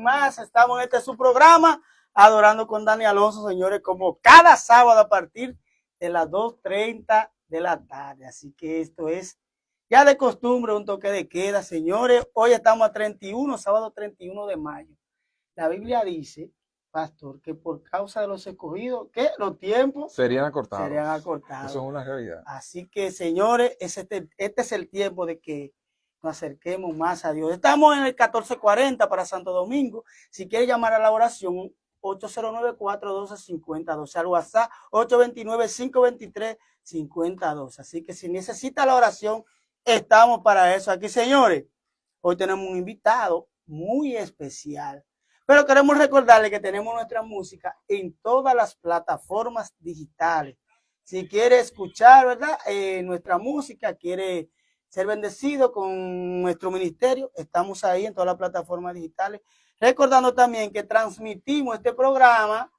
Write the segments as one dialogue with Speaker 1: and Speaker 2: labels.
Speaker 1: más, estamos en su programa, Adorando con Dani Alonso, señores, como cada sábado a partir de las 2:30 de la tarde. Así que esto es ya de costumbre, un toque de queda, señores. Hoy estamos a 31, sábado 31 de mayo. La Biblia dice, pastor, que por causa de los escogidos, que los tiempos
Speaker 2: serían acortados.
Speaker 1: Eso
Speaker 2: es una realidad.
Speaker 1: Así que, señores, este es el tiempo de que nos acerquemos más a Dios. Estamos en el 1440 para Santo Domingo. Si quiere llamar a la oración, 809-412-5012. Al WhatsApp, 829-523-5012. Así que si necesita la oración, estamos para eso. Aquí, señores, hoy tenemos un invitado muy especial. Pero queremos recordarle que tenemos nuestra música en todas las plataformas digitales. Si quiere escuchar, ¿verdad? Nuestra música, quiere ser bendecido con nuestro ministerio, estamos ahí en todas las plataformas digitales. Recordando también que transmitimos este programa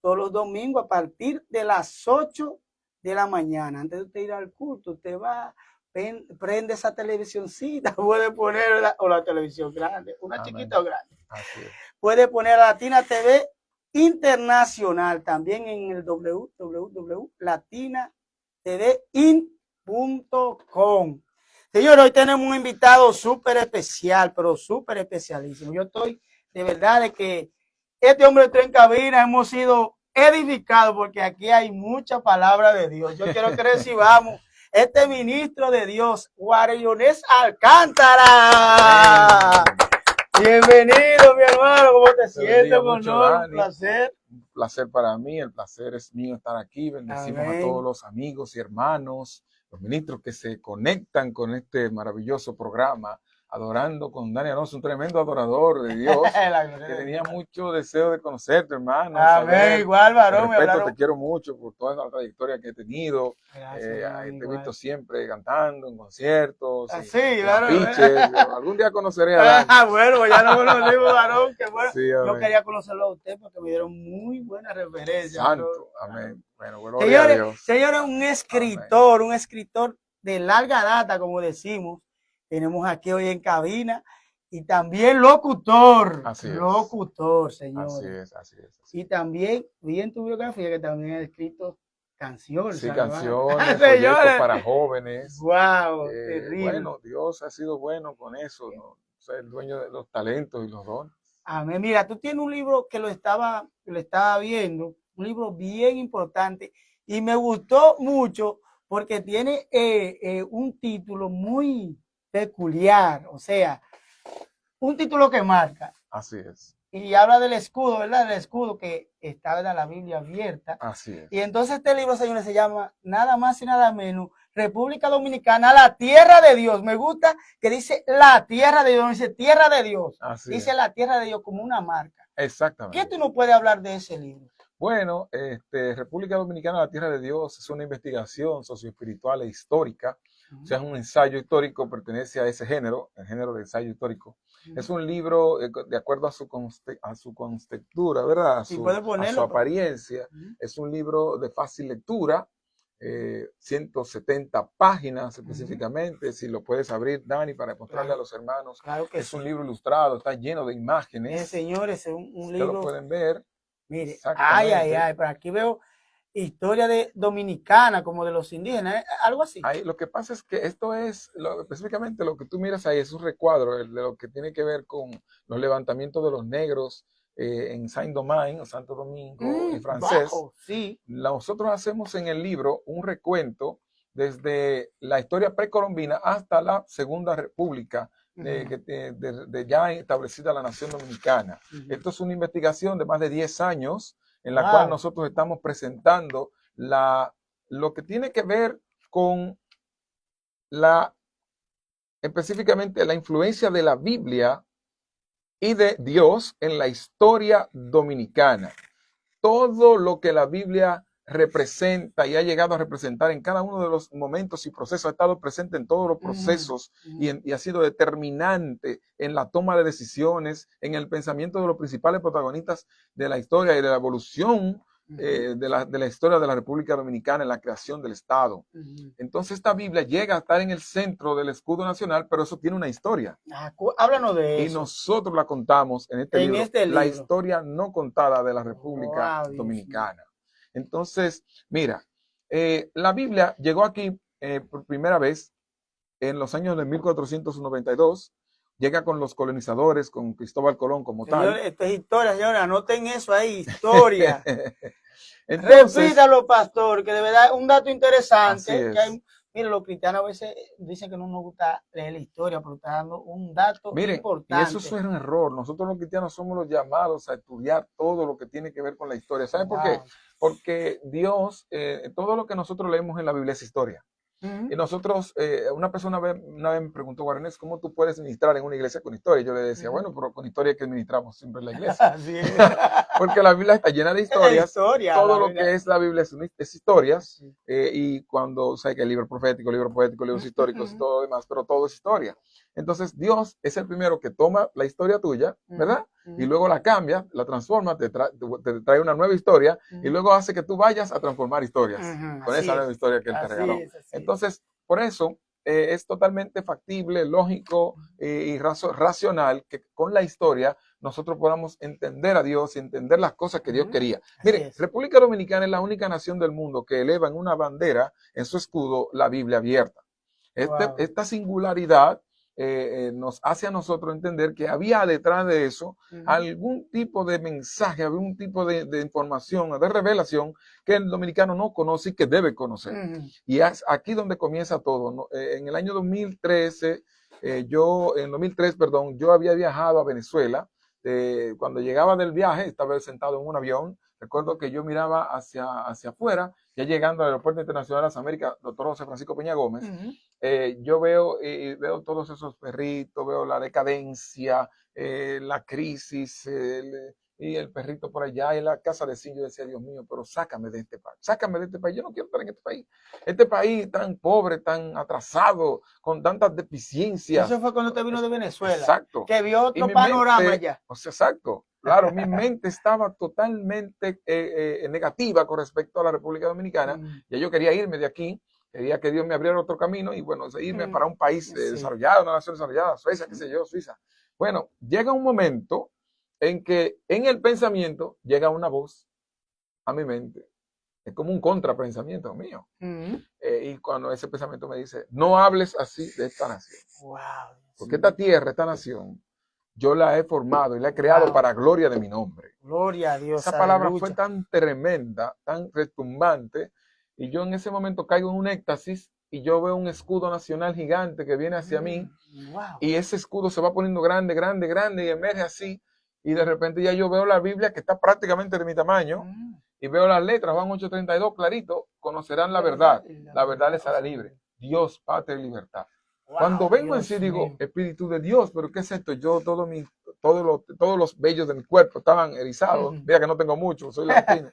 Speaker 1: todos los domingos a partir de las 8 de la mañana. Antes de usted ir al culto, usted va, prende esa televisioncita, puede poner, ¿verdad? O la televisión grande, una chiquita o grande.
Speaker 2: Así es.
Speaker 1: Puede poner a Latina TV Internacional, también en el www.latinatv.com. Señor, hoy tenemos un invitado súper especial, pero súper especialísimo. Yo estoy de verdad de que este hombre está en cabina, hemos sido edificados porque aquí hay mucha palabra de Dios. Yo quiero que recibamos este ministro de Dios, Guarellones Alcántara. Bienvenido, mi hermano, ¿cómo te sientes? Un placer.
Speaker 2: Un placer para mí, el placer es mío estar aquí. Bendecimos a todos los amigos y hermanos, los ministros que se conectan con este maravilloso programa, Adorando con Dani Alonso, un tremendo adorador de Dios, que tenía mucho deseo de conocerte, hermano.
Speaker 1: Amén, igual, varón.
Speaker 2: Te quiero mucho por toda la trayectoria que he tenido. Te he visto siempre cantando en conciertos.
Speaker 1: Sí, claro.
Speaker 2: Algún día conoceré a Dani.
Speaker 1: Bueno, ya no conocimos, varón. Que bueno.
Speaker 2: Sí,
Speaker 1: yo quería conocerlo a usted porque me dieron muy buena referencia.
Speaker 2: Santo, amén. Bueno, gloria a Dios.
Speaker 1: Señores, un escritor de larga data, como decimos. Tenemos aquí hoy en cabina y también locutor.
Speaker 2: Así es.
Speaker 1: Locutor, señor.
Speaker 2: Así es.
Speaker 1: Y también vi en tu biografía que también has escrito canciones.
Speaker 2: Sí, canciones, proyectos para jóvenes.
Speaker 1: Wow, terrible.
Speaker 2: Bueno, Dios ha sido bueno con eso, ¿no? O sea, el dueño de los talentos y los dones.
Speaker 1: Amén. Mira, tú tienes un libro que lo estaba viendo, un libro bien importante y me gustó mucho porque tiene un título muy peculiar, o sea, un título que marca.
Speaker 2: Así es.
Speaker 1: Y habla del escudo, ¿verdad? Del escudo que está en la Biblia abierta.
Speaker 2: Así es.
Speaker 1: Y entonces este libro, señores, se llama nada más y nada menos República Dominicana, la tierra de Dios. Me gusta que dice la tierra de Dios, no dice tierra de Dios.
Speaker 2: Así
Speaker 1: dice
Speaker 2: es.
Speaker 1: La tierra de Dios como una marca.
Speaker 2: Exactamente.
Speaker 1: ¿Qué tú nos puedes hablar de ese libro?
Speaker 2: Bueno, República Dominicana, la tierra de Dios es una investigación socioespiritual e histórica. O sea, es un ensayo histórico, pertenece a ese género, el género de ensayo histórico. Es un libro de acuerdo a su contextura, ¿verdad? A su apariencia. Es un libro de fácil lectura, 170 páginas específicamente. Si lo puedes abrir, Dani, para mostrarle a los hermanos.
Speaker 1: Claro que
Speaker 2: es un libro ilustrado, está lleno de imágenes.
Speaker 1: Señores, es un libro.
Speaker 2: Lo pueden ver.
Speaker 1: Mire, ay, pero aquí veo historia dominicana, como de los indígenas, algo así.
Speaker 2: Lo que pasa es que esto es, específicamente lo que tú miras ahí es un recuadro de lo que tiene que ver con los levantamientos de los negros en Saint-Domingue, o Santo Domingo, en francés.
Speaker 1: Sí.
Speaker 2: Nosotros hacemos en el libro un recuento desde la historia precolombina hasta la Segunda República, de ya establecida la nación dominicana. Esto es una investigación de más de 10 años en la cual nosotros estamos presentando lo que tiene que ver con específicamente la influencia de la Biblia y de Dios en la historia dominicana. Todo lo que la Biblia representa y ha llegado a representar en cada uno de los momentos y procesos, ha estado presente en todos los procesos y ha sido determinante en la toma de decisiones, en el pensamiento de los principales protagonistas de la historia y de la evolución de la historia de la República Dominicana en la creación del Estado. Entonces esta Biblia llega a estar en el centro del escudo nacional, pero eso tiene una historia.
Speaker 1: Háblanos de
Speaker 2: Y
Speaker 1: eso.
Speaker 2: nosotros la contamos en este libro, la historia no contada de la República Dominicana. Entonces, mira, la Biblia llegó aquí por primera vez en los años de 1492. Llega con los colonizadores, con Cristóbal Colón como tal.
Speaker 1: Esto es historia, señores, anoten eso ahí, historia.
Speaker 2: Entonces,
Speaker 1: repítalo, pastor, que de verdad es un dato interesante.
Speaker 2: Mire,
Speaker 1: los cristianos a veces dicen que no nos gusta leer la historia, pero está dando un dato importante.
Speaker 2: Y eso es un error. Nosotros los cristianos somos los llamados a estudiar todo lo que tiene que ver con la historia. ¿Saben por qué? Porque Dios, todo lo que nosotros leemos en la Biblia es historia. Y nosotros, una persona una vez me preguntó, Guaranés, ¿cómo tú puedes ministrar en una iglesia con historia? Y yo le decía, bueno, pero con historia que ministramos siempre en la iglesia. Porque la Biblia está llena de historias. Todo lo que es la Biblia es historias. Y cuando, sabes que el libro profético, libro poético, libros históricos y todo lo demás, pero todo es historia. Entonces, Dios es el primero que toma la historia tuya, ¿verdad? Y luego la cambia, la transforma, te trae una nueva historia y luego hace que tú vayas a transformar historias con esa nueva historia que Él te regaló. Entonces, por eso es totalmente factible, lógico y racional que con la historia nosotros podamos entender a Dios y entender las cosas que Dios quería. Mire, República Dominicana es la única nación del mundo que eleva en una bandera, en su escudo, la Biblia abierta. Esta singularidad nos hace a nosotros entender que había detrás de eso algún tipo de mensaje, algún tipo de información, de revelación que el dominicano no conoce y que debe conocer. Y es aquí donde comienza todo, ¿no? En el año 2013, yo había viajado a Venezuela. Cuando llegaba del viaje, estaba sentado en un avión. Recuerdo que yo miraba hacia afuera, ya llegando al Aeropuerto Internacional de las Américas, Dr. José Francisco Peña Gómez. Yo veo todos esos perritos, veo la decadencia, la crisis, y el perrito por allá, y la casa de zinc. Yo decía, Dios mío, pero sácame de este país, yo no quiero estar en este país tan pobre, tan atrasado, con tantas deficiencias.
Speaker 1: Eso fue cuando te vino de Venezuela.
Speaker 2: Exacto.
Speaker 1: Que vio otro panorama allá.
Speaker 2: O sea, exacto. Claro, mi mente estaba totalmente negativa con respecto a la República Dominicana. Ya yo quería irme de aquí, quería que Dios me abriera otro camino y bueno, irme para un país desarrollado, una nación desarrollada, Suecia, qué sé yo, Suiza. Bueno, llega un momento en que en el pensamiento llega una voz a mi mente. Es como un contrapensamiento mío. Y cuando ese pensamiento me dice, no hables así de esta nación. Porque esta tierra, esta nación, yo la he formado y la he creado para gloria de mi nombre.
Speaker 1: Gloria a Dios.
Speaker 2: Esa palabra fue tan tremenda, tan retumbante, y yo en ese momento caigo en un éxtasis y yo veo un escudo nacional gigante que viene hacia mí, y ese escudo se va poniendo grande, grande, grande y emerge así, y de repente ya yo veo la Biblia que está prácticamente de mi tamaño, y veo las letras, Juan 8:32, clarito, conocerán la verdad les hará libre. Dios, patria y libertad. Cuando vengo en sí digo, Espíritu de Dios, pero ¿qué es esto? Yo, todos los vellos de mi cuerpo estaban erizados. Mira que no tengo mucho, soy latino.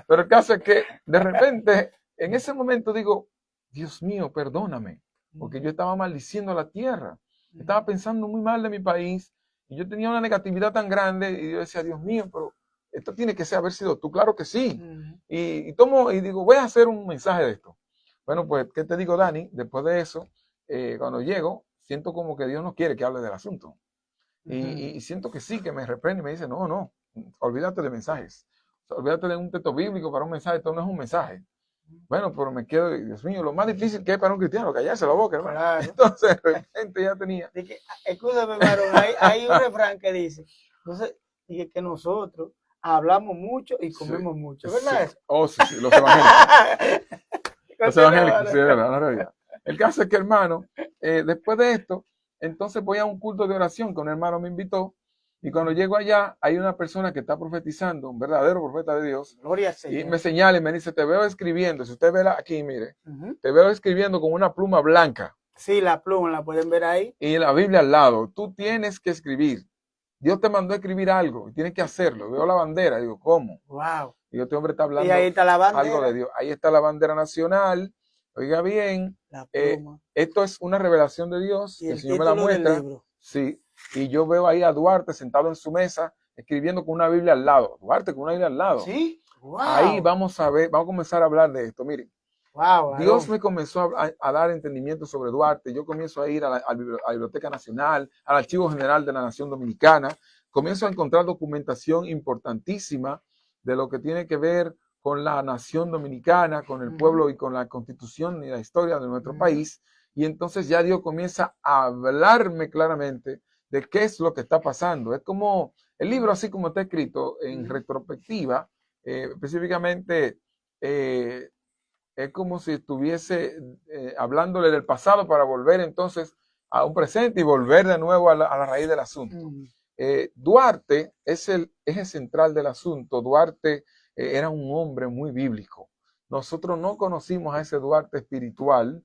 Speaker 2: Pero el caso es que de repente, en ese momento digo, Dios mío, perdóname, porque yo estaba maldiciendo la tierra. Estaba pensando muy mal de mi país y yo tenía una negatividad tan grande y yo decía, Dios mío, pero esto tiene que haber sido tú. Claro que sí. Y digo, voy a hacer un mensaje de esto. Bueno, pues, ¿qué te digo, Dani? Después de eso, cuando llego, siento como que Dios no quiere que hable del asunto. Y siento que sí, que me reprende y me dice, no, olvídate de mensajes. O sea, olvídate de un texto bíblico para un mensaje, esto no es un mensaje. Bueno, pero me quedo, Dios mío, lo más difícil que es para un cristiano, callarse la boca, hermano. Claro. Entonces, de repente ya tenía.
Speaker 1: Escúchame, varón, hay un refrán que dice, entonces, dije que nosotros hablamos mucho y comemos mucho, ¿verdad?
Speaker 2: Sí. Oh, sí, los evangélicos. Los evangélicos, sí, de verdad, la realidad. El caso es que, hermano, después de esto, entonces voy a un culto de oración que un hermano me invitó, y cuando llego allá, hay una persona que está profetizando, un verdadero profeta de Dios,
Speaker 1: Gloria al Señor.
Speaker 2: Y me señala y me dice, te veo escribiendo, si usted ve aquí, mire, te veo escribiendo con una pluma blanca.
Speaker 1: Sí, la pluma, la pueden ver ahí.
Speaker 2: Y la Biblia al lado, tú tienes que escribir. Dios te mandó a escribir algo y tienes que hacerlo. Veo la bandera, digo, ¿cómo?
Speaker 1: Wow.
Speaker 2: Y este hombre está hablando
Speaker 1: y ahí está la bandera.
Speaker 2: Algo de Dios. Ahí está la bandera nacional. Oiga bien, esto es una revelación de Dios.
Speaker 1: ¿Y el
Speaker 2: Señor me la muestra.
Speaker 1: del libro?
Speaker 2: Sí, y yo veo ahí a Duarte sentado en su mesa escribiendo con una Biblia al lado. Duarte con una Biblia al lado.
Speaker 1: Sí. Wow.
Speaker 2: Ahí vamos a comenzar a hablar de esto. Miren,
Speaker 1: wow,
Speaker 2: Dios me comenzó a dar entendimiento sobre Duarte. Yo comienzo a ir a la Biblioteca Nacional, al Archivo General de la Nación Dominicana. Comienzo a encontrar documentación importantísima de lo que tiene que ver con la nación dominicana, con el pueblo y con la constitución y la historia de nuestro país. Y entonces ya Dios comienza a hablarme claramente de qué es lo que está pasando. Es como el libro, así como está escrito en retrospectiva, específicamente es como si estuviese hablándole del pasado para volver entonces a un presente y volver de nuevo a la raíz del asunto. Duarte es el eje central del asunto. Duarte era un hombre muy bíblico. Nosotros no conocimos a ese Duarte espiritual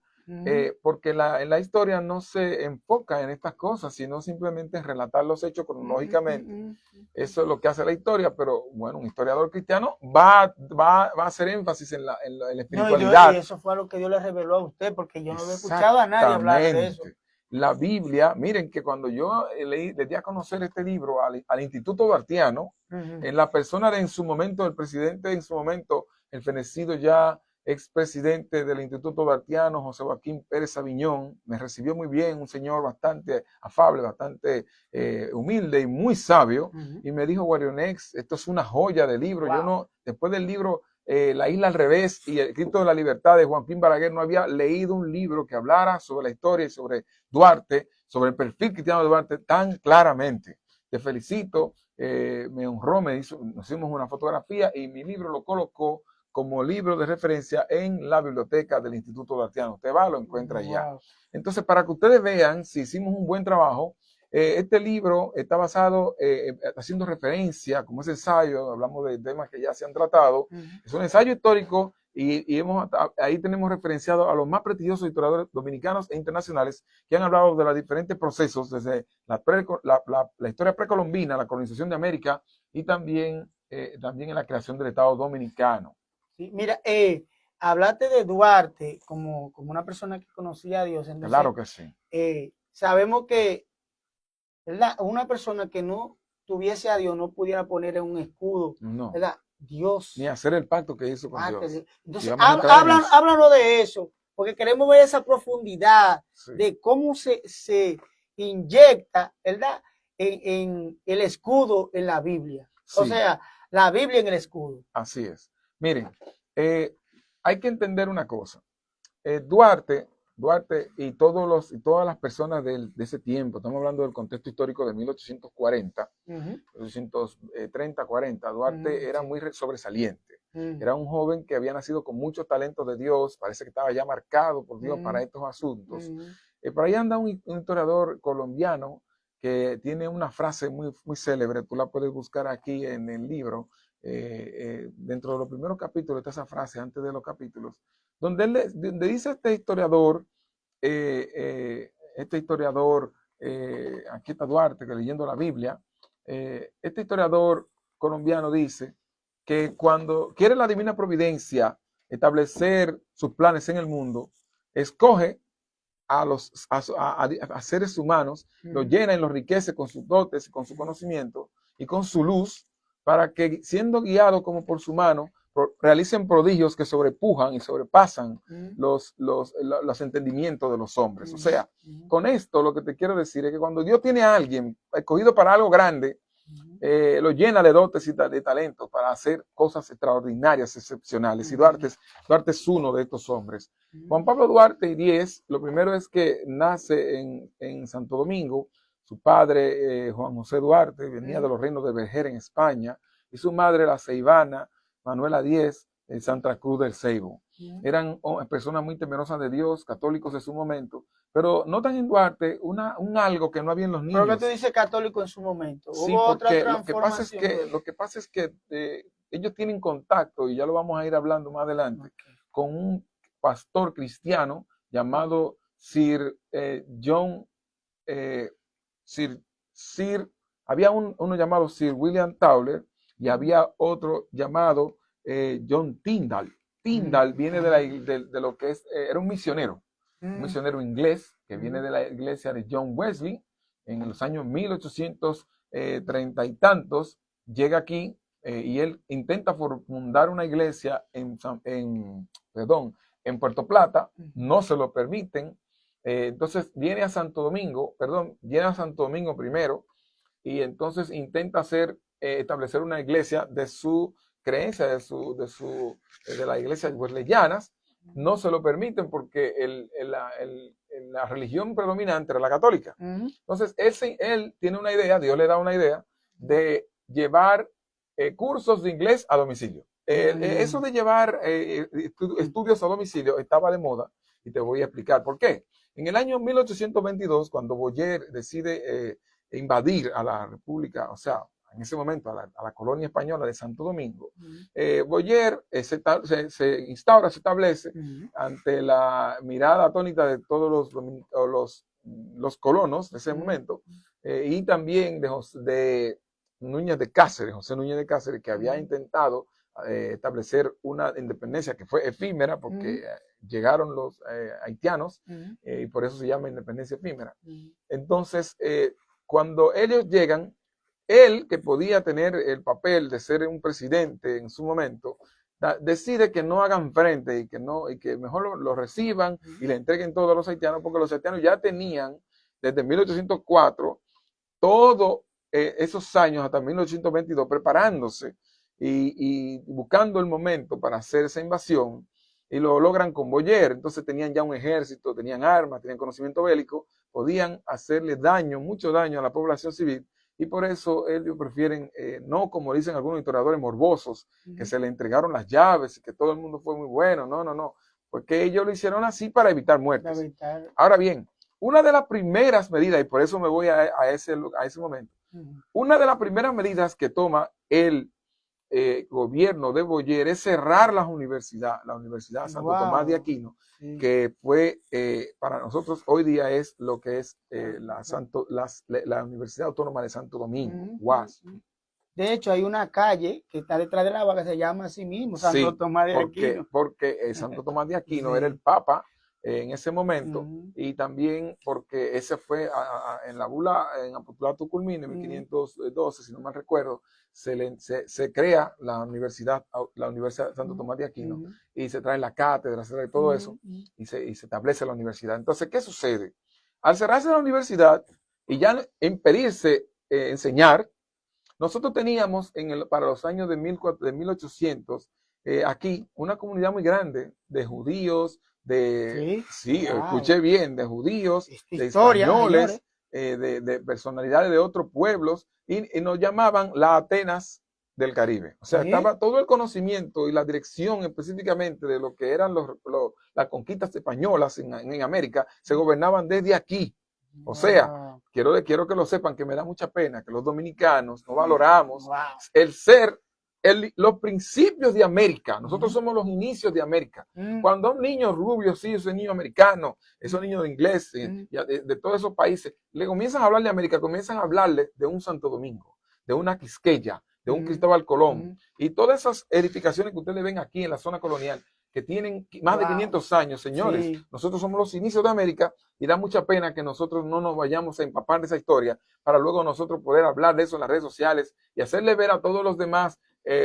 Speaker 2: porque en la historia no se enfoca en estas cosas, sino simplemente en relatar los hechos cronológicamente. Eso es lo que hace la historia, pero bueno, un historiador cristiano va a hacer énfasis en la espiritualidad.
Speaker 1: No, y eso fue lo que Dios le reveló a usted, porque yo no había escuchado a nadie hablar de eso.
Speaker 2: La Biblia, miren que cuando yo le di a conocer este libro al Instituto Duartiano, en la persona de en su momento, el presidente en su momento, el fenecido ya expresidente del Instituto Duartiano, José Joaquín Pérez Aviñón, me recibió muy bien, un señor bastante afable, bastante humilde y muy sabio, y me dijo, Guarionex, esto es una joya de libro. Yo no, después del libro La Isla al Revés y El Grito de la Libertad de Joaquín Balaguer, no había leído un libro que hablara sobre la historia y sobre Duarte, sobre el perfil cristiano de Duarte tan claramente. Te felicito, me honró, nos hicimos una fotografía y mi libro lo colocó como libro de referencia en la biblioteca del Instituto Duartiano. Usted va, lo encuentra allá. Entonces, para que ustedes vean si hicimos un buen trabajo, este libro está basado, haciendo referencia, como ese ensayo, hablamos de temas que ya se han tratado, es un ensayo histórico y ahí tenemos referenciado a los más prestigiosos historiadores dominicanos e internacionales que han hablado de los diferentes procesos, desde la historia precolombina, la colonización de América y también en la creación del Estado Dominicano.
Speaker 1: Sí, mira, hablaste de Duarte como una persona que conocía a Dios. Entonces,
Speaker 2: claro que sí.
Speaker 1: Sabemos que una persona que no tuviese a Dios no pudiera poner en un escudo,
Speaker 2: no.
Speaker 1: ¿verdad? Dios.
Speaker 2: Ni hacer el pacto que hizo con Dios.
Speaker 1: Entonces, háblanos de eso, porque queremos ver esa profundidad de cómo se inyecta, ¿verdad? En el escudo en la Biblia. Sí. O sea, la Biblia en el escudo.
Speaker 2: Así es. Miren, hay que entender una cosa. Duarte y todas las personas de ese tiempo, estamos hablando del contexto histórico de 1840, 1830, 40, Duarte era muy sobresaliente. Era un joven que había nacido con muchos talentos de Dios, parece que estaba ya marcado por Dios para estos asuntos. Por ahí anda un historiador colombiano que tiene una frase muy, muy célebre, tú la puedes buscar aquí en el libro. Dentro de los primeros capítulos está esa frase, antes de los capítulos, donde dice este historiador, aquí está Duarte, que leyendo la Biblia, este historiador colombiano dice que cuando quiere la divina providencia establecer sus planes en el mundo, escoge a seres humanos, los llena y los enriquece con sus dotes, con su conocimiento y con su luz, para que, siendo guiados como por su mano, realicen prodigios que sobrepujan y sobrepasan los entendimientos de los hombres. O sea, con esto lo que te quiero decir es que cuando Dios tiene a alguien escogido para algo grande, lo llena de dotes y de talentos para hacer cosas extraordinarias, excepcionales. Y Duarte es uno de estos hombres. Juan Pablo Duarte Díez, lo primero es que nace en Santo Domingo. Su padre, Juan José Duarte, venía de los reinos de Vejer en España, y su madre, la ceibana, Manuela Díez, en Santa Cruz del Ceibo. Eran personas muy temerosas de Dios, católicos de su momento, pero notan en Duarte un algo que no había en los niños.
Speaker 1: ¿Por qué tú dices católico en su momento?
Speaker 2: Sí, porque lo que pasa es que ellos tienen contacto, y ya lo vamos a ir hablando más adelante, con un pastor cristiano llamado Sir John, había uno llamado Sir William Towler y había otro llamado John Tyndall. Tyndall viene de lo que es, era un misionero inglés que viene de la iglesia de John Wesley en los años 1800, 30 y tantos, llega aquí y él intenta fundar una iglesia en Puerto Plata, no se lo permiten. Entonces viene a Santo Domingo, primero, y entonces intenta establecer una iglesia de su creencia, de la iglesia wesleyanas. No se lo permiten porque la religión predominante era la católica. Entonces él tiene una idea, Dios le da una idea de llevar cursos de inglés a domicilio. Eso de llevar estudios a domicilio estaba de moda y te voy a explicar por qué. En el año 1822, cuando Boyer decide invadir a la República, o sea, en ese momento a la colonia española de Santo Domingo, Boyer se instaura, se establece ante la mirada atónita de todos los colonos de ese momento, y también de José Núñez de Cáceres, que había intentado establecer una independencia que fue efímera porque llegaron los haitianos y por eso se llama independencia efímera. Entonces, cuando ellos llegan, él, que podía tener el papel de ser un presidente en su momento, decide que no hagan frente y que mejor lo reciban y le entreguen todo a los haitianos, porque los haitianos ya tenían desde 1804 todos esos años hasta 1822 preparándose y buscando el momento para hacer esa invasión, y lo logran con Boyer. Entonces tenían ya un ejército, tenían armas, tenían conocimiento bélico, podían hacerle mucho daño a la población civil. Y por eso ellos prefieren, no como dicen algunos historiadores morbosos, que se le entregaron las llaves y que todo el mundo fue muy bueno. No. Porque ellos lo hicieron así para evitar muertes. Ahora bien, una de las primeras medidas, y por eso me voy a ese momento, una de las primeras medidas que toma el gobierno de Boyer es cerrar la Universidad Santo Tomás de Aquino, que fue para nosotros hoy día es lo que es la Universidad Autónoma de Santo Domingo, UAS.
Speaker 1: De hecho, hay una calle que está detrás de la UAS que se llama así mismo, Santo Tomás de Aquino.
Speaker 2: Porque Santo Tomás de Aquino era el Papa en ese momento, y también porque ese fue en la bula, en Apostolato Culmine, en 1512, si no mal recuerdo, se crea la Universidad Santo Tomás de Aquino, y se trae la cátedra, se trae todo eso, y se establece la universidad. Entonces, ¿qué sucede? Al cerrarse la universidad y ya impedirse enseñar, nosotros teníamos para los años de 1800 aquí una comunidad muy grande de judíos, escuché bien, de judíos, de españoles, de personalidades de otros pueblos, y nos llamaban la Atenas del Caribe. O sea, estaba todo el conocimiento y la dirección específicamente de lo que eran las conquistas españolas en América, se gobernaban desde aquí. O sea, quiero que lo sepan, que me da mucha pena que los dominicanos no valoramos el ser los principios de América. Nosotros somos los inicios de América. Cuando a un niño rubio, sí, ese niño americano, esos niños de inglés, de todos esos países, le comienzan a hablar de América, comienzan a hablarle de un Santo Domingo, de una Quisqueya, de un Cristóbal Colón, y todas esas edificaciones que ustedes ven aquí en la zona colonial, que tienen más de 500 años, señores. Nosotros somos los inicios de América, y da mucha pena que nosotros no nos vayamos a empapar de esa historia para luego nosotros poder hablar de eso en las redes sociales y hacerle ver a todos los demás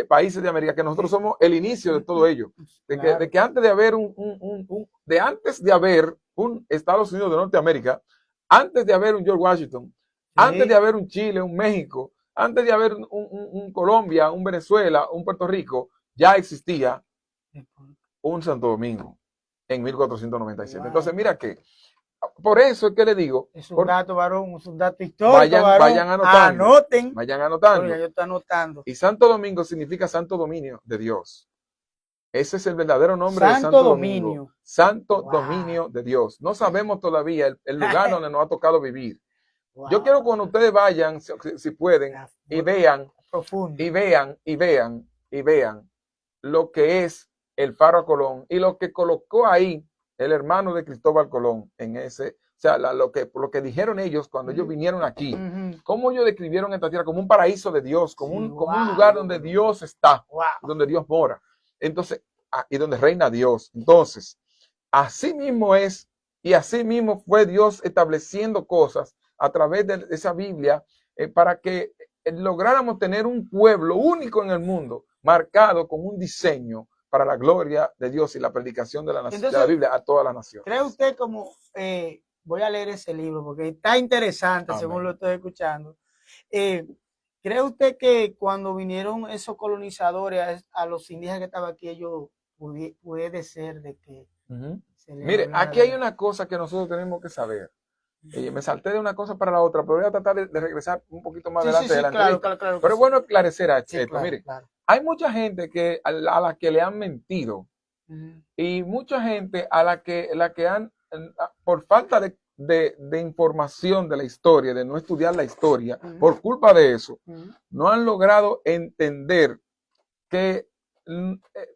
Speaker 2: países de América que nosotros somos el inicio de todo ello. De que antes de haber un Estados Unidos de Norteamérica, antes de haber un George Washington, antes de haber un Chile, un México, antes de haber un Colombia, un Venezuela, un Puerto Rico, ya existía un Santo Domingo en 1497. Entonces, mira que, por eso es que le digo.
Speaker 1: Es un dato, varón, es un dato histórico.
Speaker 2: Vayan anotando.
Speaker 1: Anoten.
Speaker 2: Vayan anotando.
Speaker 1: Oiga, yo estoy anotando.
Speaker 2: Y Santo Domingo significa santo dominio de Dios. Ese es el verdadero nombre de
Speaker 1: Santo Domingo.
Speaker 2: Santo dominio de Dios. No sabemos todavía el lugar donde nos ha tocado vivir. Yo quiero que cuando ustedes vayan, si pueden, y vean lo que es el Faro Colón y lo que colocó ahí el hermano de Cristóbal Colón en ese, o sea, lo que dijeron ellos cuando ellos vinieron aquí, cómo ellos describieron esta tierra como un paraíso de Dios, como un lugar donde Dios está, donde Dios mora, entonces, y donde reina Dios. Entonces, así mismo es, y así mismo fue Dios estableciendo cosas a través de esa Biblia para que lográramos tener un pueblo único en el mundo, marcado con un diseño para la gloria de Dios y la predicación de la,
Speaker 1: Entonces,
Speaker 2: de la Biblia a todas las naciones.
Speaker 1: ¿cree usted como, voy a leer ese libro porque está interesante,
Speaker 2: Amén.
Speaker 1: según lo estoy escuchando? ¿Cree usted que cuando vinieron esos colonizadores a los indígenas que estaban aquí, ellos puede ser de que...
Speaker 2: Mire, aquí hay una cosa que nosotros tenemos que saber. Me salté de una cosa para la otra, pero voy a tratar de regresar un poquito más adelante de la entrevista.
Speaker 1: Claro,
Speaker 2: pero es bueno esclarecer esto.
Speaker 1: Claro,
Speaker 2: Mire,
Speaker 1: claro.
Speaker 2: hay mucha gente que a la que le han mentido y mucha gente a la que han, por falta de información de la historia, de no estudiar la historia, por culpa de eso, no han logrado entender que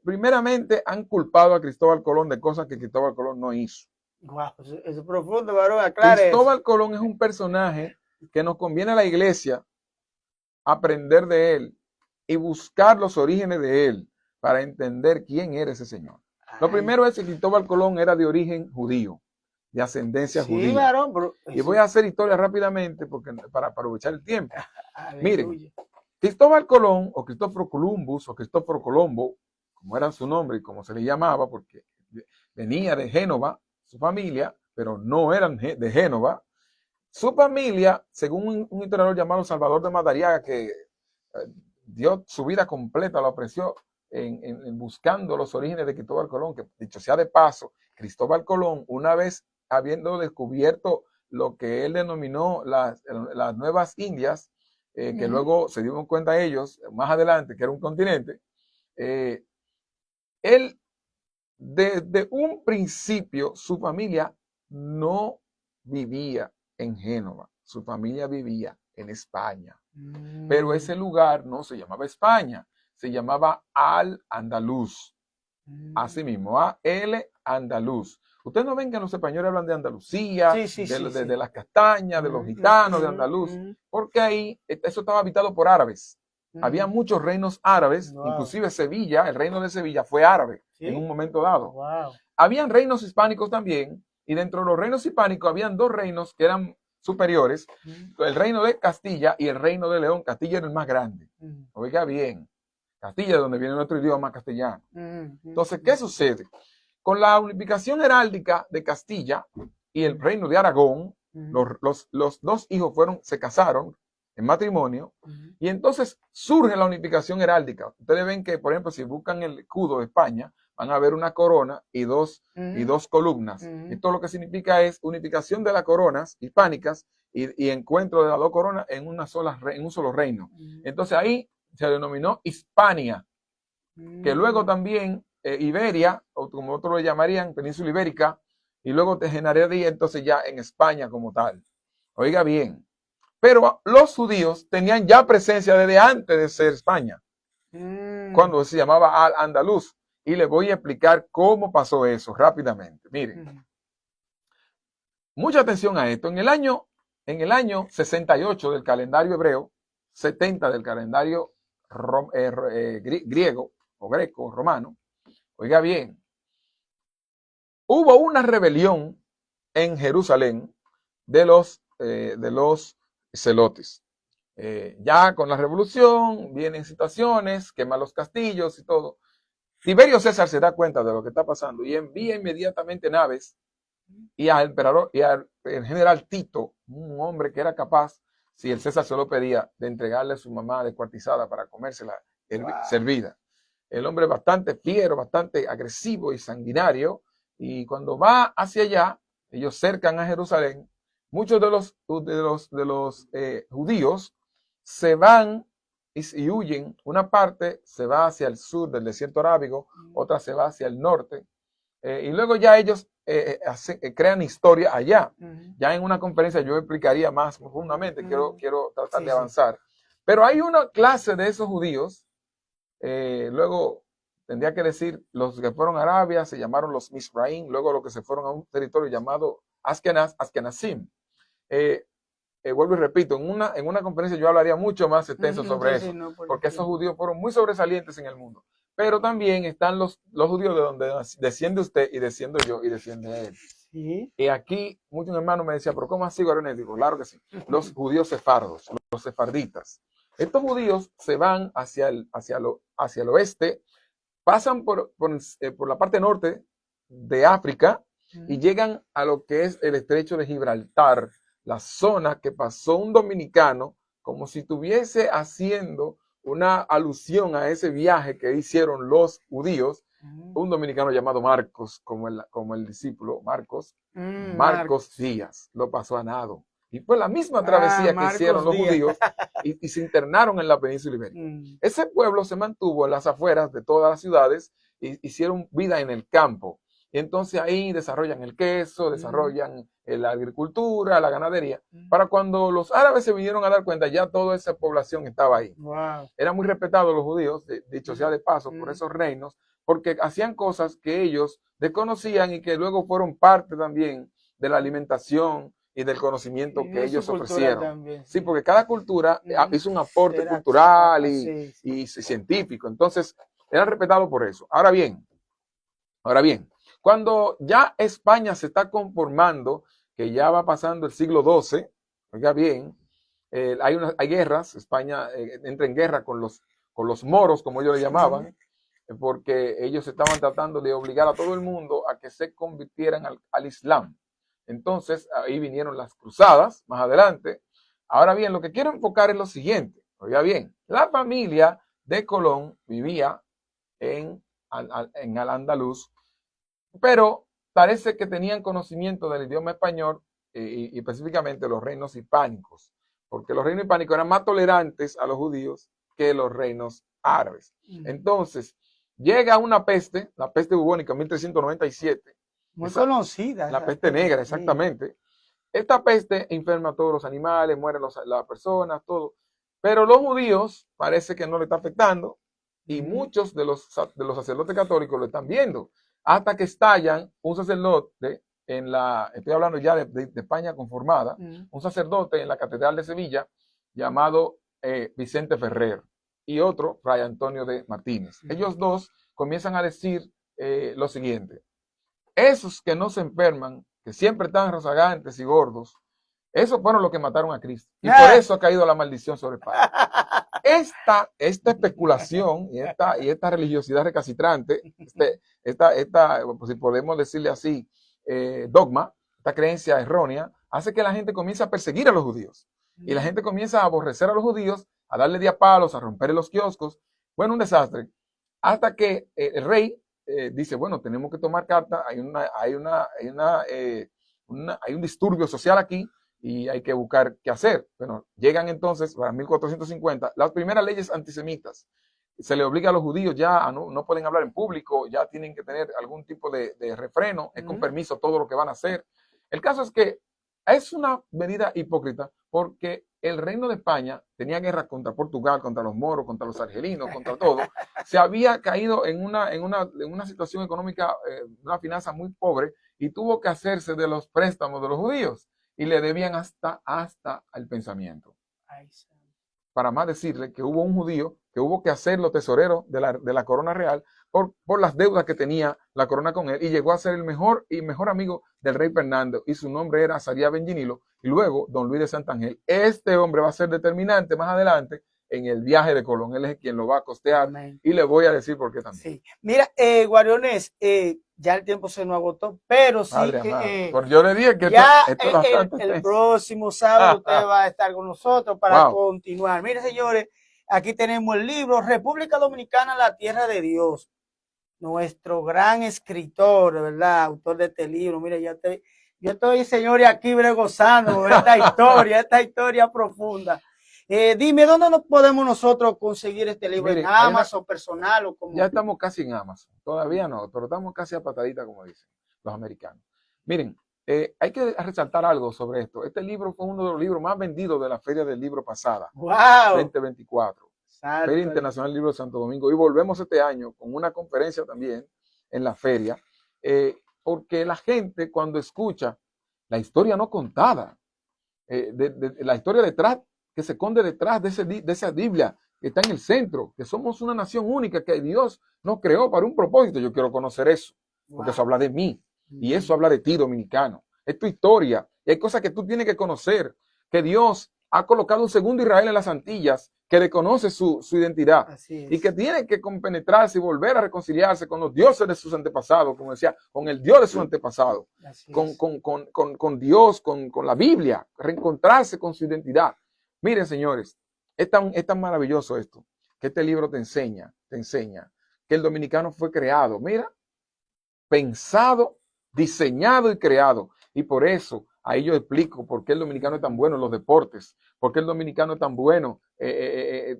Speaker 2: primeramente han culpado a Cristóbal Colón de cosas que Cristóbal Colón no hizo.
Speaker 1: Wow, eso es profundo, varón, aclare.
Speaker 2: Cristóbal Colón es un personaje que nos conviene a la iglesia aprender de él y buscar los orígenes de él para entender quién era ese señor. Lo primero es que Cristóbal Colón era de origen judío, de ascendencia judía.
Speaker 1: Varón, pero...
Speaker 2: Y voy a hacer historia rápidamente porque, para aprovechar el tiempo. Miren, Cristóbal Colón o Cristóforo Columbus o Cristóforo Colombo, como era su nombre y como se le llamaba, porque venía de Génova, su familia, pero no eran de Génova. Su familia, según un historiador llamado Salvador de Madariaga, que dio su vida completa, lo ofreció en buscando los orígenes de Cristóbal Colón, que dicho sea de paso, Cristóbal Colón, una vez habiendo descubierto lo que él denominó las Nuevas Indias, que luego se dieron cuenta ellos, más adelante, que era un continente, él, desde un principio, su familia no vivía en Génova, su familia vivía en España. Pero ese lugar no se llamaba España, se llamaba Al-Andalus. Así mismo, Al-Andalus. Ustedes no ven que los españoles hablan de Andalucía, de las castañas, de los gitanos, de Andaluz, porque ahí eso estaba habitado por árabes. Había muchos reinos árabes, inclusive Sevilla, el reino de Sevilla fue árabe en un momento dado. Habían reinos hispánicos también, y dentro de los reinos hispánicos habían dos reinos que eran superiores, el reino de Castilla y el reino de León. Castilla era el más grande. Oiga bien, Castilla es donde viene nuestro idioma castellano. Entonces, ¿qué sucede? Con la unificación heráldica de Castilla y el reino de Aragón, los dos hijos se casaron en matrimonio, y entonces surge la unificación heráldica. Ustedes ven que, por ejemplo, si buscan el escudo de España, van a ver una corona y dos columnas. Esto lo que significa es unificación de las coronas hispánicas y encuentro de las dos coronas en un solo reino. Entonces ahí se denominó Hispania, que luego también Iberia, o como otros lo llamarían, Península Ibérica, y luego te generaría entonces ya en España como tal. Oiga bien, pero los judíos tenían ya presencia desde antes de ser España, cuando se llamaba Al-Andalus. Y les voy a explicar cómo pasó eso rápidamente. Miren, mucha atención a esto. En el año 68 del calendario hebreo, 70 del calendario griego o greco, romano, oiga bien, hubo una rebelión en Jerusalén de los celotes. Ya con la revolución vienen situaciones, queman los castillos y todo. Tiberio César se da cuenta de lo que está pasando y envía inmediatamente naves y al emperador y al general Tito, un hombre que era capaz, si el César se lo pedía, de entregarle a su mamá descuartizada para comérsela servida. El hombre bastante fiero, bastante agresivo y sanguinario, y cuando va hacia allá, ellos cercan a Jerusalén, muchos de los judíos se van y huyen. Una parte se va hacia el sur del desierto arábigo, otra se va hacia el norte, y luego ya ellos crean historia allá. Ya en una conferencia yo explicaría más profundamente, quiero tratar de avanzar. Pero hay una clase de esos judíos, luego tendría que decir, los que fueron a Arabia se llamaron los Misraim, luego los que se fueron a un territorio llamado Askenazim. Vuelvo y repito, en una conferencia yo hablaría mucho más extenso sobre eso, porque esos judíos fueron muy sobresalientes en el mundo. Pero también están los judíos de donde desciende usted y desciendo yo y desciende él. ¿Sí? Y aquí muchos hermanos me decían, pero ¿cómo así, varones? Digo, claro que sí. Los judíos sefardos, los sefarditas. Estos judíos se van hacia el oeste, pasan por la parte norte de África y llegan a lo que es el estrecho de Gibraltar, la zona que pasó un dominicano, como si estuviese haciendo una alusión a ese viaje que hicieron los judíos, un dominicano llamado Marcos, como el discípulo Marcos Díaz, lo pasó a nado. Y fue la misma travesía que hicieron los judíos y se internaron en la península ibérica. Ese pueblo se mantuvo en las afueras de todas las ciudades y hicieron vida en el campo. Y entonces ahí desarrollan el queso, desarrollan la agricultura, la ganadería. Para cuando los árabes se vinieron a dar cuenta, ya toda esa población estaba ahí.
Speaker 1: Wow.
Speaker 2: Eran muy respetados los judíos, dicho sea de paso, por esos reinos, porque hacían cosas que ellos desconocían y que luego fueron parte también de la alimentación y del conocimiento que ellos ofrecieron. También, sí, porque cada cultura hizo un aporte cultural y científico. Entonces, eran respetados por eso. Ahora bien, cuando ya España se está conformando, que ya va pasando el siglo XII, oiga bien, hay guerras, España entra en guerra con los moros, como ellos le llamaban, porque ellos estaban tratando de obligar a todo el mundo a que se convirtieran al Islam. Entonces, ahí vinieron las cruzadas, más adelante. Ahora bien, lo que quiero enfocar es lo siguiente. Oiga bien, la familia de Colón vivía en Al-Andalus, pero parece que tenían conocimiento del idioma español y específicamente los reinos hispánicos, porque los reinos hispánicos eran más tolerantes a los judíos que los reinos árabes. Entonces, llega una peste, la peste bubónica, 1397.
Speaker 1: Muy conocida.
Speaker 2: La peste negra, exactamente. Esta peste enferma a todos los animales, mueren las personas, todo. Pero los judíos parece que no le está afectando y muchos de los sacerdotes católicos lo están viendo. Hasta que estallan un sacerdote estoy hablando ya de España conformada, un sacerdote en la Catedral de Sevilla llamado Vicente Ferrer y otro, Fray Antonio de Martínez. Ellos dos comienzan a decir lo siguiente: esos que no se enferman, que siempre están rozagantes y gordos, esos fueron los que mataron a Cristo. Y por eso ha caído la maldición sobre España. Esta especulación y esta religiosidad recalcitrante, pues si podemos decirle así, dogma, esta creencia errónea, hace que la gente comience a perseguir a los judíos. Y la gente comienza a aborrecer a los judíos, a darle diapalos, a romper los kioscos. Bueno, un desastre. Hasta que el rey dice, bueno, tenemos que tomar carta, hay un disturbio social aquí y hay que buscar qué hacer. Bueno, llegan entonces, para 1450, las primeras leyes antisemitas. Se le obliga a los judíos ya no pueden hablar en público, ya tienen que tener algún tipo de refreno, es con permiso todo lo que van a hacer. El caso es que es una medida hipócrita porque el reino de España tenía guerra contra Portugal, contra los moros, contra los argelinos, contra todo. Se había caído en una situación económica, una finanza muy pobre y tuvo que hacerse de los préstamos de los judíos y le debían hasta el pensamiento. Para más decirle que hubo un judío que hubo que hacerlo tesorero de la corona real por las deudas que tenía la corona con él y llegó a ser el mejor amigo del rey Fernando y su nombre era Azarías Benginilo y luego don Luis de Santangel. Este hombre va a ser determinante más adelante en el viaje de Colón. Él es quien lo va a costear. Amén. Y le voy a decir por qué también.
Speaker 1: Sí. Mira, Guariones, ya el tiempo se nos agotó, pero sí
Speaker 2: yo le dije que
Speaker 1: ya el próximo sábado usted va a estar con nosotros para continuar. Mire, señores, aquí tenemos el libro República Dominicana, la tierra de Dios. Nuestro gran escritor, de verdad, autor de este libro. Mire, yo estoy, señores, aquí gozando esta historia profunda. Dime, ¿dónde nos podemos nosotros conseguir este libro? Mire, ¿en Amazon personal o cómo?
Speaker 2: Ya estamos casi en Amazon. Todavía no, pero estamos casi a patadita, como dicen los americanos. Miren, hay que resaltar algo sobre esto. Este libro fue uno de los libros más vendidos de la Feria del Libro pasada.
Speaker 1: ¡Wow!
Speaker 2: 2024. Feria Internacional del Libro de Santo Domingo. Y volvemos este año con una conferencia también en la feria, porque la gente cuando escucha la historia no contada, la historia detrás, que se esconde detrás de esa Biblia que está en el centro, que somos una nación única, que Dios nos creó para un propósito. Yo quiero conocer eso, porque eso habla de mí, y eso habla de ti, dominicano. Es tu historia, y hay cosas que tú tienes que conocer, que Dios ha colocado un segundo Israel en las Antillas, que desconoce su identidad
Speaker 1: Así es.
Speaker 2: y que tiene que compenetrarse y volver a reconciliarse con los dioses de sus antepasados, como decía, con el Dios de sus antepasados,
Speaker 1: Así
Speaker 2: con
Speaker 1: es.
Speaker 2: Dios, con la Biblia, reencontrarse con su identidad. Miren, señores, es tan maravilloso esto, que este libro te enseña que el dominicano fue creado, mira, pensado, diseñado y creado. Y por eso, ahí yo explico por qué el dominicano es tan bueno en los deportes, por qué el dominicano es tan bueno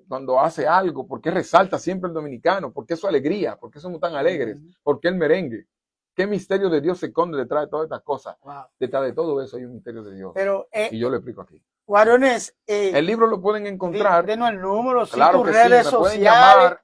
Speaker 2: cuando hace algo, por qué resalta siempre el dominicano, por qué su alegría, por qué somos tan alegres, por qué el merengue. ¿Qué misterio de Dios se esconde detrás de todas estas cosas?
Speaker 1: Wow.
Speaker 2: Detrás de todo eso hay un misterio de Dios.
Speaker 1: Pero,
Speaker 2: y yo lo explico aquí.
Speaker 1: Guarionex,
Speaker 2: el libro lo pueden encontrar.
Speaker 1: Denos el número,
Speaker 2: claro
Speaker 1: tus
Speaker 2: que
Speaker 1: redes
Speaker 2: sí, me pueden
Speaker 1: sociales.
Speaker 2: llamar.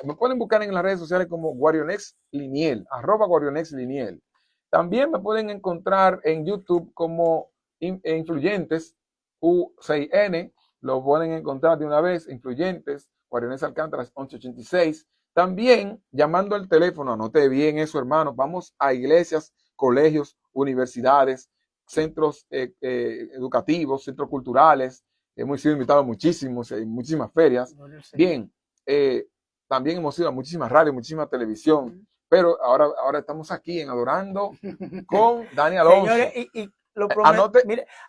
Speaker 2: Me pueden buscar en las redes sociales como Guarionex Liniel, @Guarionex Liniel. También me pueden encontrar en YouTube como Influyentes U6N. Lo pueden encontrar de una vez, Influyentes, Guarionex Alcántara 1186. También llamando al teléfono, anote bien eso, hermano. Vamos a iglesias, colegios, universidades, centros educativos, centros culturales. Hemos sido invitados muchísimos, en muchísimas ferias. Bien, también hemos ido a muchísimas radios, muchísima televisión, pero ahora estamos aquí en Adorando con Dani Alonso.
Speaker 1: Señores, y lo prometo,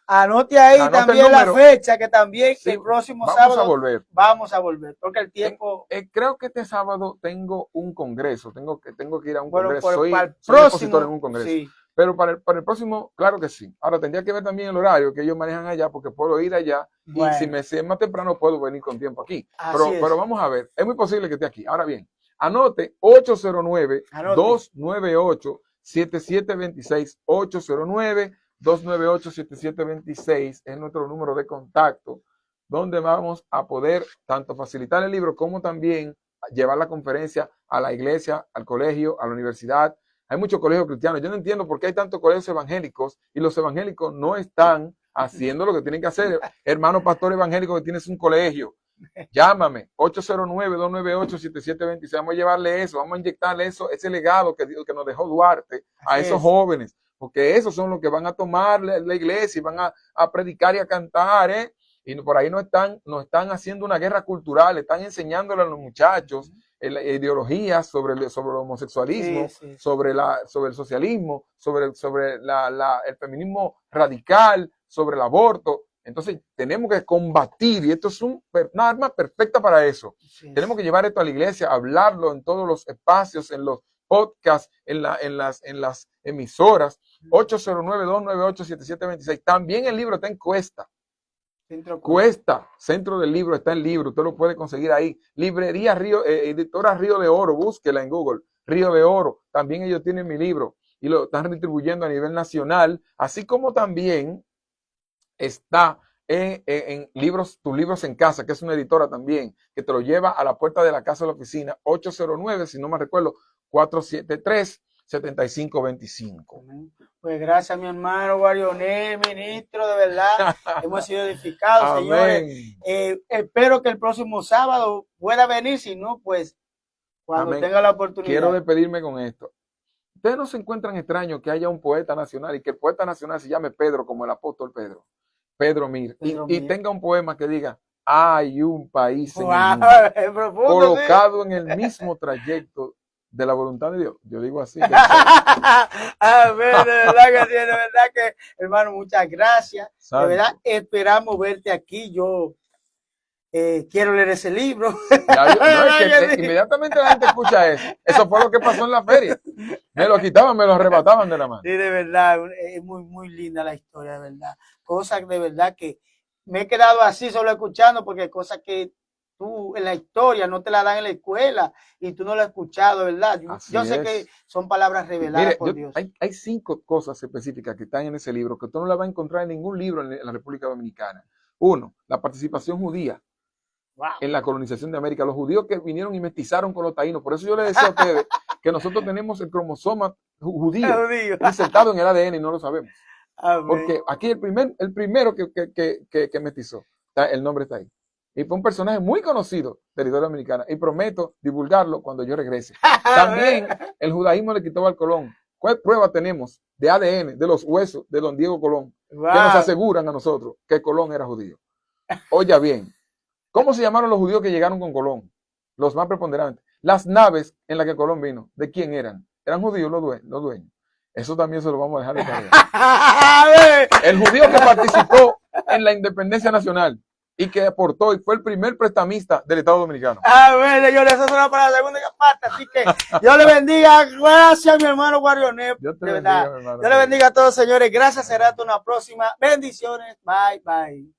Speaker 1: anote ahí también la fecha, que también sí, el próximo sábado vamos a volver, porque el tiempo...
Speaker 2: creo que este sábado tengo un congreso, tengo que ir a un congreso, soy
Speaker 1: próximo,
Speaker 2: expositor en un congreso. Sí. Pero para el próximo, claro que sí. Ahora tendría que ver también el horario que ellos manejan allá, porque puedo ir allá y si me es más temprano puedo venir con tiempo aquí. Pero vamos a ver, es muy posible que esté aquí. Ahora bien, anote 809-298-7726, 809-298-7726 es nuestro número de contacto, donde vamos a poder tanto facilitar el libro como también llevar la conferencia a la iglesia, al colegio, a la universidad. Hay muchos colegios cristianos. Yo no entiendo por qué hay tantos colegios evangélicos y los evangélicos no están haciendo lo que tienen que hacer. Hermano pastor evangélico que tienes un colegio, llámame, 809-298-7726. Vamos a llevarle eso, vamos a inyectarle eso, ese legado que nos dejó Duarte a esos jóvenes, porque esos son los que van a tomar la iglesia y van a predicar y a cantar, y por ahí no están haciendo una guerra cultural, están enseñándole a los muchachos ideologías sobre el homosexualismo, sobre el socialismo, sobre el feminismo radical, sobre el aborto. Entonces tenemos que combatir, y esto es una arma perfecta para eso. Tenemos que llevar esto a la iglesia, hablarlo en todos los espacios, en los podcasts, en las emisoras. 809-298-7726. También el libro está en Cuesta. Centro del Libro está en libro, usted lo puede conseguir ahí. Librería editora Río de Oro, búsquela en Google, Río de Oro, también ellos tienen mi libro y lo están distribuyendo a nivel nacional, así como también está en libros, Tus Libros en Casa, que es una editora también, que te lo lleva a la puerta de la casa de la oficina, 809, si no me recuerdo, 473-7525.
Speaker 1: Pues gracias, mi hermano Guarionex, ministro, de verdad, hemos sido edificados, señores. Espero que el próximo sábado pueda venir, si no, pues cuando tenga la oportunidad.
Speaker 2: Quiero despedirme con esto. Ustedes no se encuentran extraño que haya un poeta nacional y que el poeta nacional se llame Pedro, como el apóstol Pedro Mir, y tenga un poema que diga: hay un país en el mundo, colocado en el mismo trayecto de la voluntad de Dios. Yo digo así.
Speaker 1: Amén, de verdad que, hermano, muchas gracias. Santo. De verdad, esperamos verte aquí. Yo quiero leer ese libro.
Speaker 2: Inmediatamente la gente escucha eso. Eso fue lo que pasó en la feria. Me lo quitaban, me lo arrebataban de la mano.
Speaker 1: Sí, de verdad, es muy, muy linda la historia, de verdad. Cosas de verdad que me he quedado así solo escuchando, porque cosas que tú en la historia no te la dan en la escuela y tú no la has escuchado, ¿verdad? Yo sé que son palabras reveladas por Dios.
Speaker 2: Hay 5 cosas específicas que están en ese libro que tú no las vas a encontrar en ningún libro en la República Dominicana. 1, la participación judía en la colonización de América. Los judíos que vinieron y mestizaron con los taínos. Por eso yo les decía a ustedes que nosotros tenemos el cromosoma judío insertado en el ADN y no lo sabemos. Porque aquí el primero que mestizó, el nombre está ahí. Y fue un personaje muy conocido de la historia dominicana. Y prometo divulgarlo cuando yo regrese. También el judaísmo le quitó al Colón. ¿Cuál prueba tenemos de ADN, de los huesos de don Diego Colón, que nos aseguran a nosotros que Colón era judío? Oye bien, ¿Cómo se llamaron los judíos que llegaron con Colón? Los más preponderantes. Las naves en las que Colón vino, ¿de quién eran? Eran judíos los dueños. Eso también se lo vamos a dejar de tarea. El judío que participó en la independencia nacional y que aportó y fue el primer prestamista del Estado Dominicano.
Speaker 1: Señores, eso será para la segunda parte. Así que Dios le bendiga. Gracias, mi hermano Guarionet.
Speaker 2: Dios te
Speaker 1: De
Speaker 2: bendiga,
Speaker 1: verdad.
Speaker 2: mi hermano.
Speaker 1: Dios le bendiga a todos, señores. Gracias. Será hasta una próxima. Bendiciones. Bye, bye.